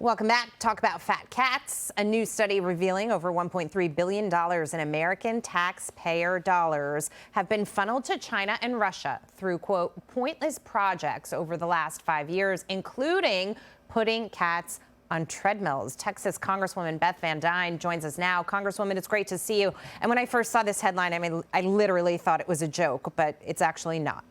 Welcome back. Talk about fat cats. A new study revealing over $1.3 billion in American taxpayer dollars have been funneled to China and Russia through, quote, pointless projects over the last 5 years, including putting cats on treadmills. Texas Congresswoman Beth Van Duyne joins us now. Congresswoman, it's great to see you. And when I first saw this headline, I literally thought it was a joke, but it's actually not.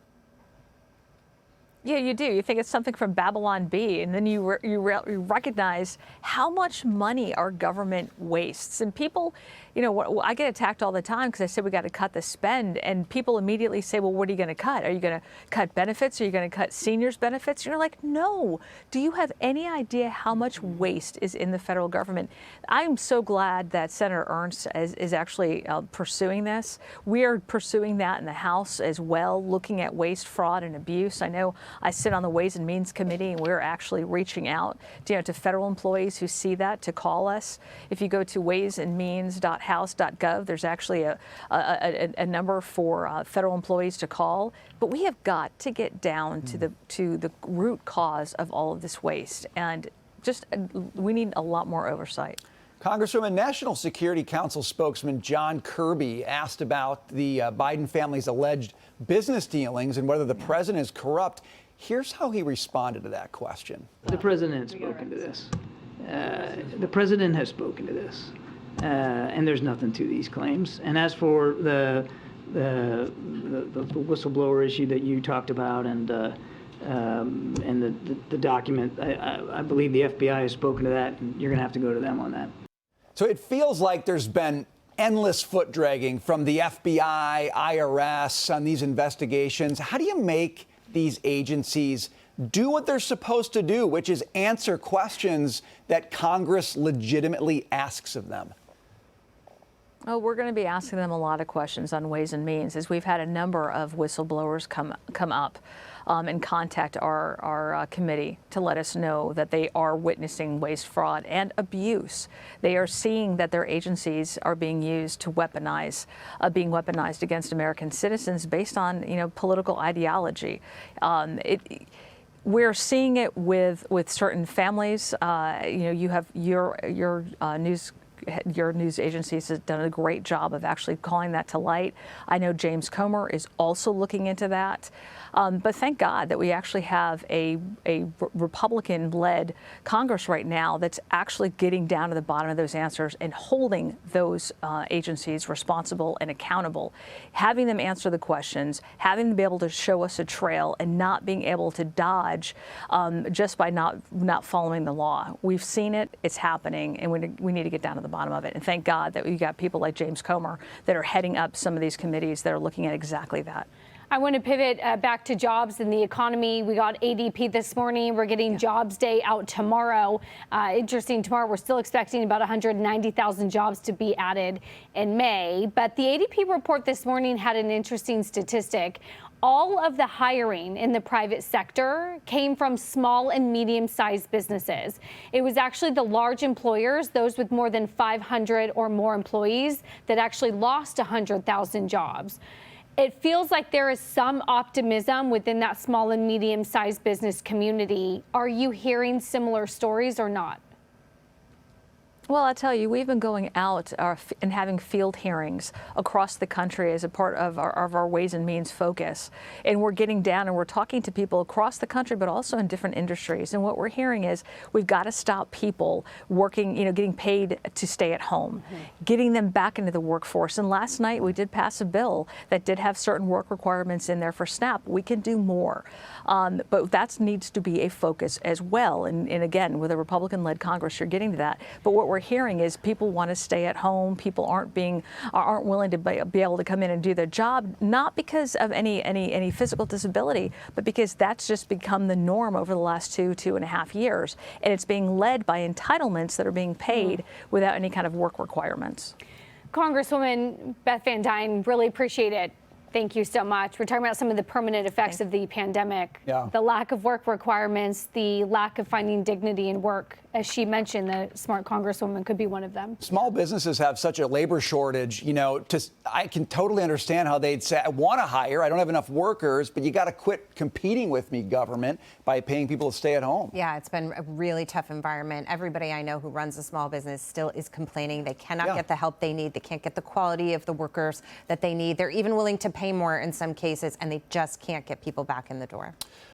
Yeah, you do. You think it's something from Babylon Bee, and then you recognize how much money our government wastes. And people, you know, I get attacked all the time because I say we got to cut the spend, and people immediately say, well, what are you going to cut? Are you going to cut benefits? Are you going to cut seniors' benefits? You're like, no. Do you have any idea how much waste is in the federal government? I'm so glad that Senator Ernst is actually pursuing this. We are pursuing that in the House as well, looking at waste, fraud, and abuse. I know I sit on the Ways and Means Committee, and we're actually reaching out to federal employees who see that to call us. If you go to waysandmeans.house.gov, there's actually a number for federal employees to call. But we have got to get down to the root cause of all of this waste, and just we need a lot more oversight. Congresswoman, National Security Council spokesman John Kirby asked about the Biden family's alleged business dealings and whether the president is corrupt. Here's how he responded to that question. The president has spoken to this. The president has spoken to this. And there's nothing to these claims. And as for the whistleblower issue that you talked about and the document, I believe the FBI has spoken to that, and you're going to have to go to them on that. So it feels like there's been endless foot dragging from the FBI, IRS on these investigations. How do you make these agencies do what they're supposed to do, which is answer questions that Congress legitimately asks of them? Oh, we're going to be asking them a lot of questions on Ways and Means, as we've had a number of whistleblowers come up and contact our committee to let us know that they are witnessing waste, fraud, and abuse. They are seeing that their agencies are being used to being weaponized against American citizens based on, political ideology. We're seeing it with certain families. You have your news agencies has done a great job of actually calling that to light. I know James Comer is also looking into that. But thank God that we actually have a Republican-led Congress right now that's actually getting down to the bottom of those answers and holding those agencies responsible and accountable, having them answer the questions, having them be able to show us a trail, and not being able to dodge just by not following the law. We've seen it, it's happening, and we need to get down to the bottom of it. And thank God that we've got people like James Comer that are heading up some of these committees that are looking at exactly that. I want to pivot back to jobs and the economy. We got ADP this morning. We're getting Jobs Day out tomorrow. Interesting, tomorrow we're still expecting about 190,000 jobs to be added in May. But the ADP report this morning had an interesting statistic. All of the hiring in the private sector came from small and medium-sized businesses. It was actually the large employers, those with more than 500 or more employees, that actually lost 100,000 jobs. It feels like there is some optimism within that small and medium-sized business community. Are you hearing similar stories or not? Well, I'll tell you, we've been going out and having field hearings across the country as a part of our Ways and Means focus. And we're getting down and we're talking to people across the country, but also in different industries. And what we're hearing is we've got to stop people working, getting paid to stay at home, getting them back into the workforce. And last night we did pass a bill that did have certain work requirements in there for SNAP. We can do more. But that needs to be a focus as well. And again, with a Republican-led Congress, you're getting to that. But what we're hearing is people want to stay at home. People aren't willing to be able to come in and do their job, not because of any physical disability, but because that's just become the norm over the last 2.5 years. And it's being led by entitlements that are being paid without any kind of work requirements. Congresswoman Beth Van Duyne, really appreciate it. Thank you so much. We're talking about some of the permanent effects of the pandemic. Yeah. The lack of work requirements, the lack of finding dignity in work. As she mentioned, the smart Congresswoman could be one of them. Small businesses have such a labor shortage, I can totally understand how they'd say, I want to hire, I don't have enough workers, but you got to quit competing with me, government, by paying people to stay at home. Yeah, it's been a really tough environment. Everybody I know who runs a small business still is complaining they cannot get the help they need. They can't get the quality of the workers that they need. They're even willing to pay more in some cases, and they just can't get people back in the door.